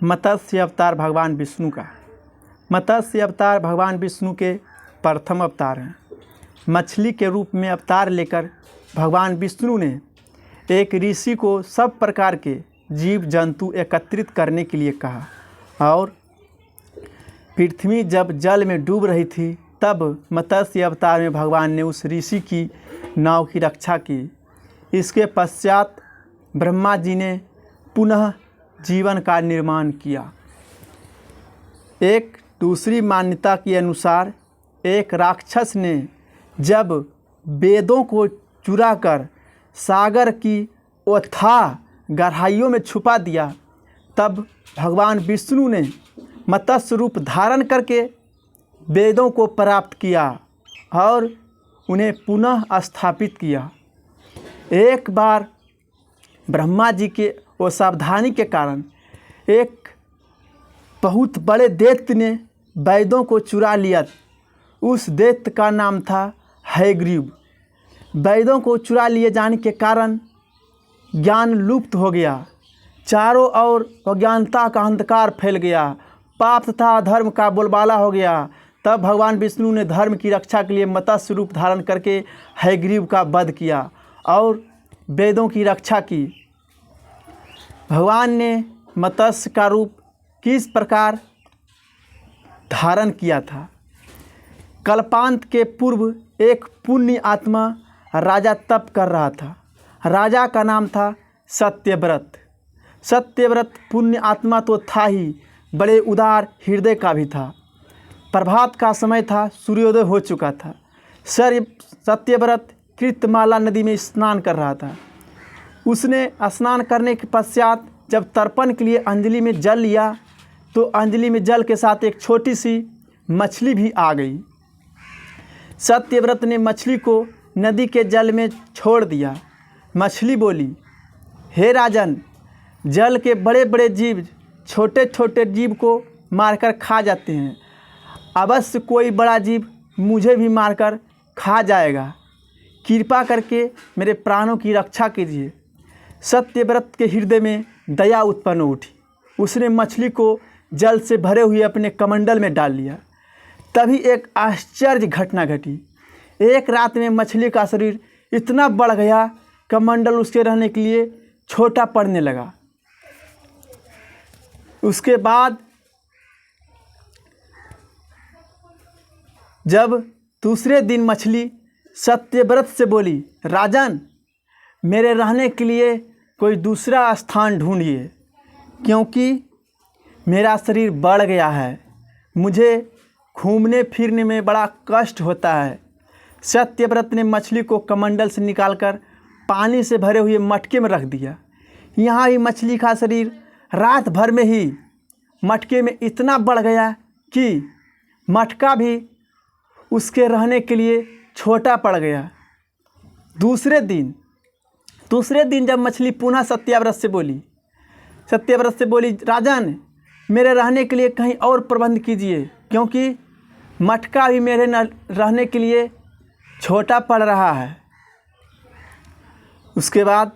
मत्स्य अवतार भगवान विष्णु का। मत्स्य अवतार भगवान विष्णु के प्रथम अवतार हैं। मछली के रूप में अवतार लेकर भगवान विष्णु ने एक ऋषि को सब प्रकार के जीव जंतु एकत्रित करने के लिए कहा और पृथ्वी जब जल में डूब रही थी तब मत्स्य अवतार में भगवान ने उस ऋषि की नाव की रक्षा की। इसके पश्चात ब्रह्मा जी ने पुनः जीवन का निर्माण किया। एक दूसरी मान्यता के अनुसार एक राक्षस ने जब वेदों को चुराकर सागर की अथाह गहराइयों में छुपा दिया तब भगवान विष्णु ने मत्स्य रूप धारण करके वेदों को प्राप्त किया और उन्हें पुनः स्थापित किया। एक बार ब्रह्मा जी के असावधानी के कारण एक बहुत बड़े दैत्य ने वेदों को चुरा लिया। उस दैत्य का नाम था हयग्रीव। वेदों को चुरा लिए जाने के कारण ज्ञान लुप्त हो गया। चारों ओर अज्ञानता का अंधकार फैल गया। पाप तथा अधर्म का बोलबाला हो गया। तब भगवान विष्णु ने धर्म की रक्षा के लिए मत्स्य रूप धारण करके हयग्रीव का वध किया और वेदों की रक्षा की। भगवान ने मत्स्य का रूप किस प्रकार धारण किया था? कल्पांत के पूर्व एक पुण्य आत्मा राजा तप कर रहा था। राजा का नाम था सत्यव्रत। सत्यव्रत पुण्य आत्मा तो था ही, बड़े उदार हृदय का भी था। प्रभात का समय था, सूर्योदय हो चुका था। सत्यव्रत कृतमाला नदी में स्नान कर रहा था। उसने स्नान करने के पश्चात जब तर्पण के लिए अंजलि में जल लिया तो अंजलि में जल के साथ एक छोटी सी मछली भी आ गई। सत्यव्रत ने मछली को नदी के जल में छोड़ दिया। मछली बोली, हे राजन, जल के बड़े बड़े जीव छोटे छोटे जीव को मारकर खा जाते हैं। अवश्य कोई बड़ा जीव मुझे भी मारकर खा जाएगा। कृपा करके मेरे प्राणों की रक्षा कीजिए। सत्यव्रत के हृदय में दया उत्पन्न उठी। उसने मछली को जल से भरे हुए अपने कमंडल में डाल लिया। तभी एक आश्चर्य घटना घटी। एक रात में मछली का शरीर इतना बढ़ गया, कमंडल उसके रहने के लिए छोटा पड़ने लगा। उसके बाद जब दूसरे दिन मछली सत्यव्रत से बोली, राजन, मेरे रहने के लिए कोई दूसरा स्थान ढूंढिए, क्योंकि मेरा शरीर बढ़ गया है। मुझे घूमने फिरने में बड़ा कष्ट होता है। सत्यव्रत ने मछली को कमंडल से निकालकर पानी से भरे हुए मटके में रख दिया। यहाँ ही मछली का शरीर रात भर में ही मटके में इतना बढ़ गया कि मटका भी उसके रहने के लिए छोटा पड़ गया। दूसरे दिन जब मछली पुनः सत्यव्रत से बोली, राजन, मेरे रहने के लिए कहीं और प्रबंध कीजिए, क्योंकि मटका भी मेरे रहने के लिए छोटा पड़ रहा है। उसके बाद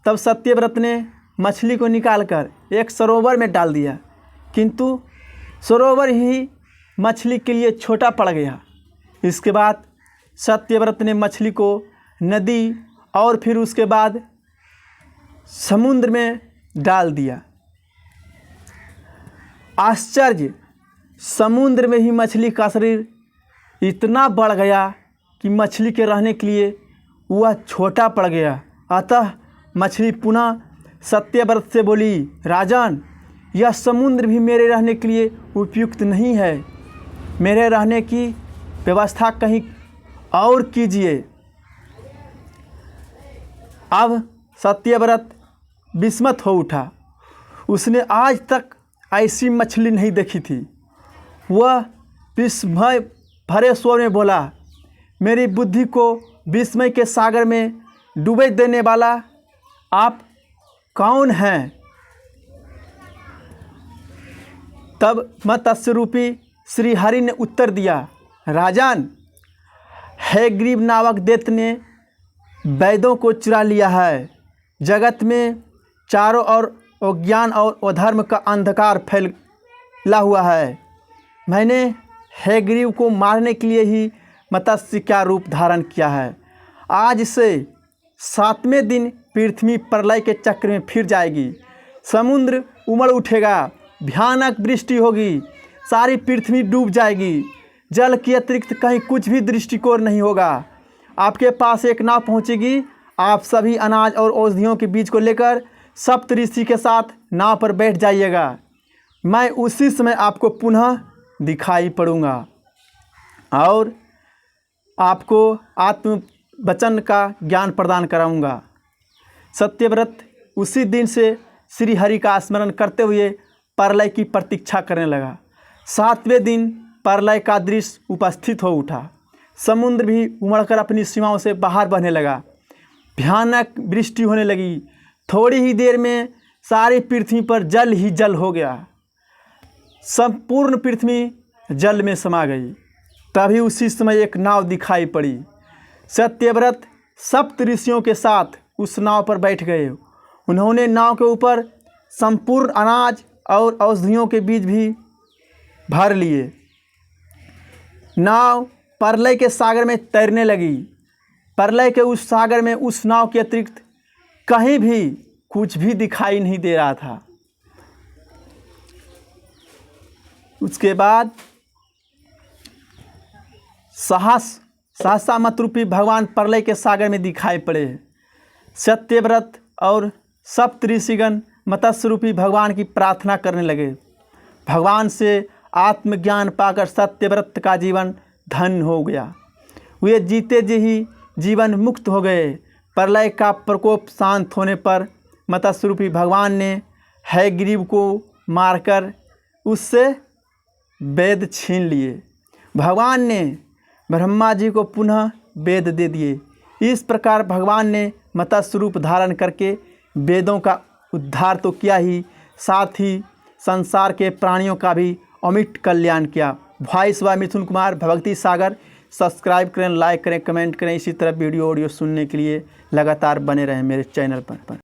तब सत्यव्रत ने मछली को निकालकर एक सरोवर में डाल दिया, किंतु सरोवर ही मछली के लिए छोटा पड़ गया। इसके बाद सत्यव्रत ने मछली को नदी और फिर उसके बाद समुद्र में डाल दिया। आश्चर्य! समुद्र में ही मछली का शरीर इतना बढ़ गया कि मछली के रहने के लिए वह छोटा पड़ गया। अतः मछली पुनः सत्यव्रत से बोली, राजन, यह समुद्र भी मेरे रहने के लिए उपयुक्त नहीं है। मेरे रहने की व्यवस्था कहीं और कीजिए। अब सत्यव्रत विस्मित हो उठा। उसने आज तक ऐसी मछली नहीं देखी थी। वह विस्मय भरे स्वर में बोला, मेरी बुद्धि को विस्मय के सागर में डूबे देने वाला आप कौन हैं? तब मत्स्य रूपी श्री हरि ने उत्तर दिया, राजन, हयग्रीव नामक दैत्य ने वेदों को चुरा लिया है। जगत में चारों ओर अज्ञान और अधर्म का अंधकार फैला हुआ है। मैंने हैग्रीव को मारने के लिए ही मत्स्य का रूप धारण किया है। आज से 7वें दिन पृथ्वी प्रलय के चक्र में फिर जाएगी। समुद्र उमड़ उठेगा, भयानक वृष्टि होगी, सारी पृथ्वी डूब जाएगी। जल के अतिरिक्त कहीं कुछ भी दृष्टिकोण नहीं होगा। आपके पास एक नाव पहुंचेगी। आप सभी अनाज और औषधियों के बीज को लेकर सप्तऋषि के साथ नाव पर बैठ जाइएगा। मैं उसी समय आपको पुनः दिखाई पड़ूंगा और आपको आत्मवचन का ज्ञान प्रदान कराऊंगा। सत्यव्रत उसी दिन से श्री हरि का स्मरण करते हुए प्रलय की प्रतीक्षा करने लगा। 7वें दिन प्रलय का दृश्य उपस्थित हो उठा। समुद्र भी उमड़कर अपनी सीमाओं से बाहर बहने लगा। भयानक वृष्टि होने लगी। थोड़ी ही देर में सारी पृथ्वी पर जल ही जल हो गया। संपूर्ण पृथ्वी जल में समा गई। तभी उसी समय एक नाव दिखाई पड़ी। सत्यव्रत सप्तऋषियों के साथ उस नाव पर बैठ गए। उन्होंने नाव के ऊपर संपूर्ण अनाज और औषधियों के बीज भी भर लिए। नाव प्रलय के सागर में तैरने लगी। प्रलय के उस सागर में उस नाव के अतिरिक्त कहीं भी कुछ भी दिखाई नहीं दे रहा था। उसके बाद सहसा मत रूपी भगवान प्रलय के सागर में दिखाई पड़े। सत्यव्रत और सप्तऋषिगण मत्स्य रूपी भगवान की प्रार्थना करने लगे। भगवान से आत्मज्ञान पाकर सत्यव्रत का जीवन धन्य हो गया। वे जीते जी ही जीवन मुक्त हो गए। प्रलय का प्रकोप शांत होने पर मत्स्य रूपी भगवान ने हैग्रीव को मारकर उससे वेद छीन लिए। भगवान ने ब्रह्मा जी को पुनः वेद दे दिए। इस प्रकार भगवान ने मत्स्य रूप धारण करके वेदों का उद्धार तो किया ही, साथ ही संसार के प्राणियों का भी अमिट कल्याण किया। भाई स्वा मिथुन कुमार, भक्ति सागर। सब्सक्राइब करें, लाइक करें, कमेंट करें। इसी तरह वीडियो ऑडियो सुनने के लिए लगातार बने रहें मेरे चैनल पर।